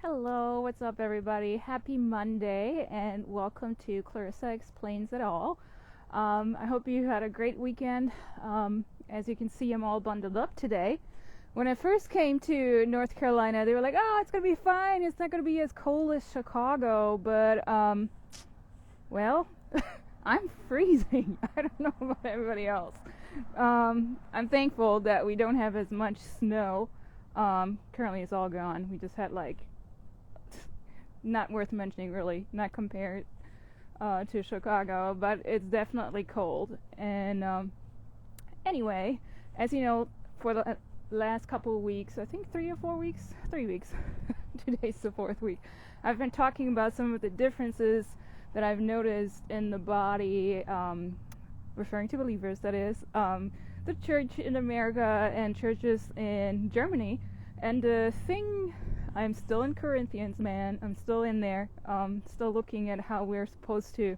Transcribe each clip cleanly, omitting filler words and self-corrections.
Hello, what's up, everybody? Happy Monday, and welcome to Clarissa Explains It All. I hope you had a great weekend. As you can see, I'm all bundled up today. When I first came to North Carolina, they were like, "Oh, it's gonna be fine. It's not gonna be as cold as Chicago." But well, I'm freezing. I don't know about everybody else. I'm thankful that we don't have as much snow. Currently, it's all gone. We just had like not worth mentioning, really, not compared to Chicago, but it's definitely cold. And anyway, as you know, for the last couple of weeks, I think 3 or 4 weeks, 3 weeks, today's the fourth week, I've been talking about some of the differences that I've noticed in the body, referring to believers, that is, the church in America and churches in Germany. And the thing, I'm still in Corinthians, man. I'm still in there. Still looking at how we're supposed to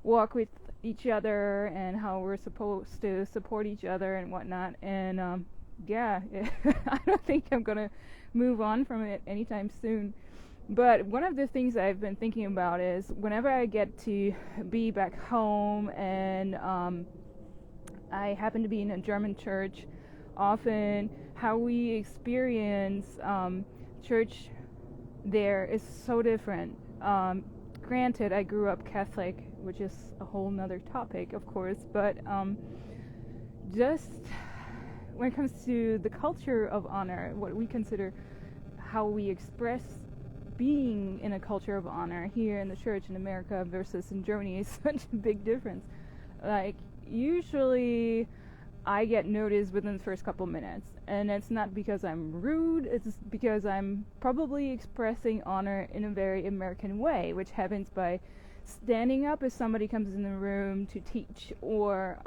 walk with each other and how we're supposed to support each other and whatnot. And yeah, I don't think I'm gonna move on from it anytime soon. But one of the things I've been thinking about is whenever I get to be back home and I happen to be in a German church, often how we experience church there is so different. Granted, I grew up Catholic, which is a whole nother topic, of course, but just when it comes to the culture of honor, what we consider how we express being in a culture of honor here in the church in America versus in Germany is such a big difference. Like, usually I get noticed within the first couple minutes, and it's not because I'm rude, it's because I'm probably expressing honor in a very American way, which happens by standing up if somebody comes in the room to teach, or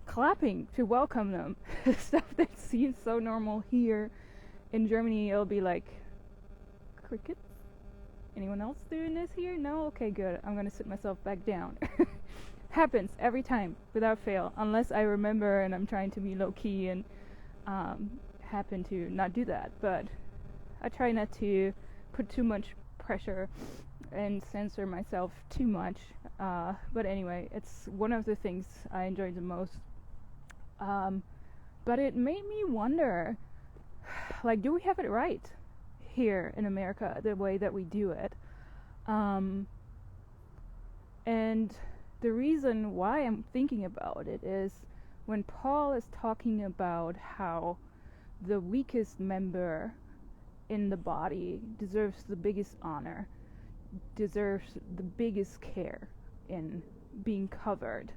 clapping to welcome them. Stuff that seems so normal here in Germany, it'll be like, crickets? Anyone else doing this here? No? Okay, good. I'm gonna sit myself back down. Happens every time, without fail, unless I remember and I'm trying to be low-key and happen to not do that. But I try not to put too much pressure and censor myself too much. But anyway, it's one of the things I enjoy the most. But it made me wonder, like, do we have it right here in America, the way that we do it? And the reason why I'm thinking about it is when Paul is talking about how the weakest member in the body deserves the biggest honor, deserves the biggest care in being covered,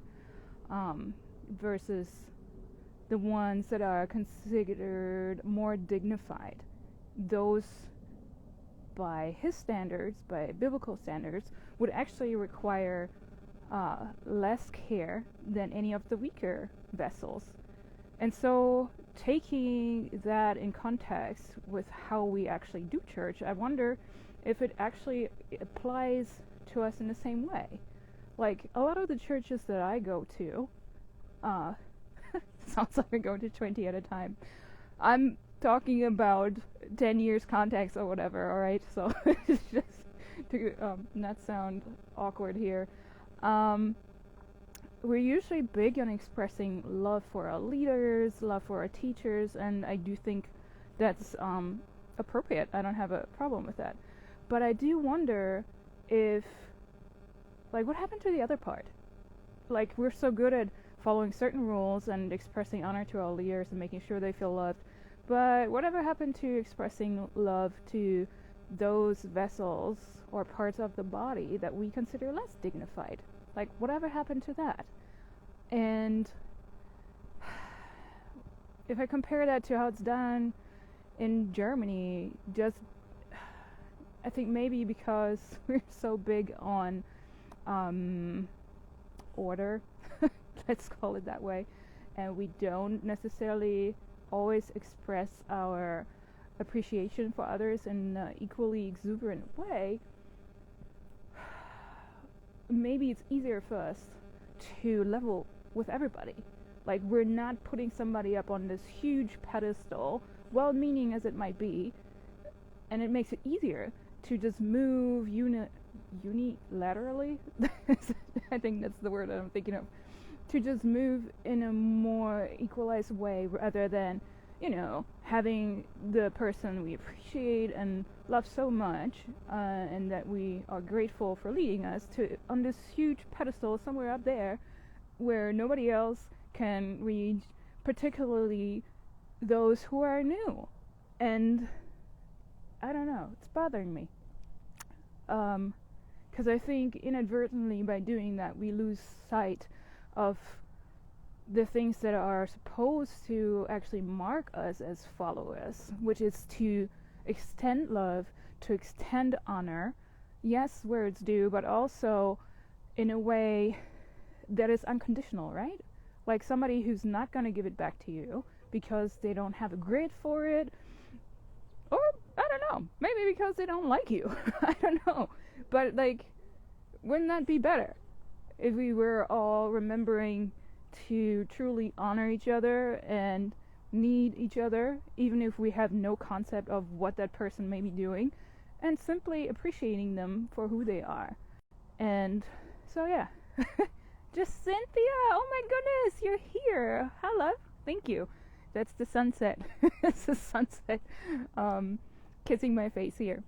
versus the ones that are considered more dignified. Those, by his standards, by biblical standards, would actually require less care than any of the weaker vessels. And so, taking that in context with how we actually do church, I wonder if it actually applies to us in the same way. Like, a lot of the churches that I go to, sounds like I go to 20 at a time. I'm talking about 10 years context or whatever, alright? So, it's just to not sound awkward here. We're usually big on expressing love for our leaders, love for our teachers, and I do think that's appropriate. I don't have a problem with that. But I do wonder if, like, what happened to the other part? Like, we're so good at following certain rules and expressing honor to our leaders and making sure they feel loved, but whatever happened to expressing love to those vessels or parts of the body that we consider less dignified? Like, whatever happened to that? And if I compare that to how it's done in Germany, just, I think maybe because we're so big on order, let's call it that way, and we don't necessarily always express our appreciation for others in an equally exuberant way, maybe it's easier for us to level with everybody. Like, we're not putting somebody up on this huge pedestal, well-meaning as it might be, and it makes it easier to just move unilaterally. I think that's the word I'm thinking of. To just move in a more equalized way rather than, having the person we appreciate and love so much, and that we are grateful for leading us to on this huge pedestal somewhere up there where nobody else can reach, particularly those who are new. And I don't know, it's bothering me. Because I think inadvertently by doing that we lose sight of the things that are supposed to actually mark us as followers, which is to extend love, to extend honor, yes, where it's due, but also in a way that is unconditional, right? Like somebody who's not going to give it back to you because they don't have a grid for it, or I don't know, maybe because they don't like you. I don't know, but like, wouldn't that be better if we were all remembering to truly honor each other and need each other, even if we have no concept of what that person may be doing, and simply appreciating them for who they are? And so yeah. Just Cynthia, oh my goodness, you're here. Hello, thank you. That's the sunset. It's the sunset kissing my face here.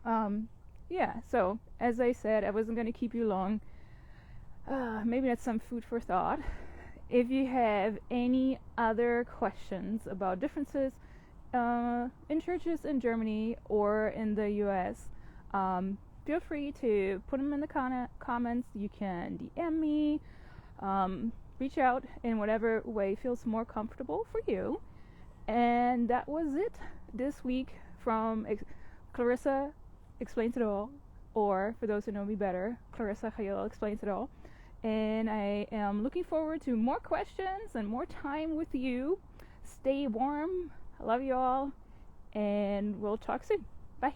Yeah, so as I said, I wasn't going to keep you long. Maybe that's some food for thought. If you have any other questions about differences in churches in Germany or in the US, feel free to put them in the comments. You can DM me, reach out in whatever way feels more comfortable for you. And that was it this week from Clarissa Explains It All, or for those who know me better, Clarissa Explains It All. And I am looking forward to more questions and more time with you. Stay warm. I love you all, and we'll talk soon. Bye.